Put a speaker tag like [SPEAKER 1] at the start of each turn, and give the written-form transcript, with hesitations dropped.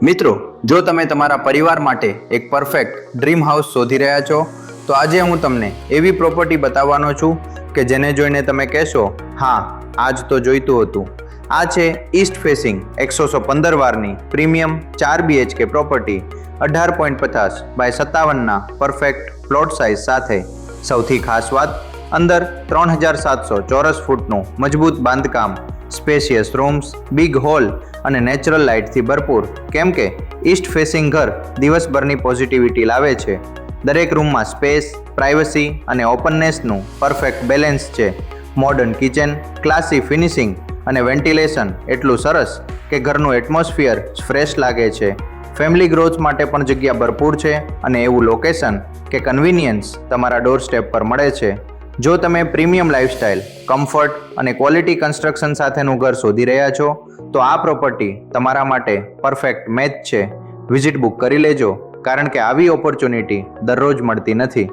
[SPEAKER 1] મિત્રો, જો તમે તમારા પરિવાર માટે એક પરફેક્ટ ડ્રીમ હાઉસ શોધી રહ્યા છો તો આજે હું તમને એવી પ્રોપર્ટી બતાવવાનો છું કે જેને જોઈને તમે કહેશો, હા, આજ તો જોઈતું હતું. આ છે ઈસ્ટ ફેસિંગ 115 વારની પ્રીમિયમ 4 BHK પ્રોપર્ટી 18.50 બાય 57ના પરફેક્ટ પ્લોટ સાઇઝ સાથે. સૌથી ખાસ વાત, અંદર 3700 ચોરસ ફૂટનું મજબૂત બાંધકામ, સ્પેશિયસ રૂમ્સ, બિગ હોલ અને નેચરલ લાઇટથી ભરપૂર. કેમ કે ઈસ્ટ ફેસિંગ ઘર દિવસભરની પોઝિટિવિટી લાવે છે. દરેક રૂમમાં સ્પેસ, પ્રાઇવસી અને ઓપનનેસનું પરફેક્ટ બેલેન્સ છે. મોડર્ન કિચન, ક્લાસી ફિનિશિંગ અને વેન્ટિલેશન એટલું સરસ કે ઘરનું એટમોસ્ફિયર ફ્રેશ લાગે છે. ફેમિલી ગ્રોથ માટે પણ જગ્યા ભરપૂર છે અને એવું લોકેશન કે કન્વિનિયન્સ તમારા ડોર સ્ટેપ પર મળે છે. જો તમે પ્રીમિયમ લાઇફસ્ટાઇલ, કમ્ફર્ટ અને ક્વોલિટી કન્સ્ટ્રક્શન સાથેનું ઘર શોધી રહ્યા છો તો આ પ્રોપર્ટી તમારા માટે પરફેક્ટ મેચ છે. વિઝિટ બુક કરી લેજો, કારણ કે આવી ઓપોર્ચ્યુનિટી દરરોજ મળતી નથી.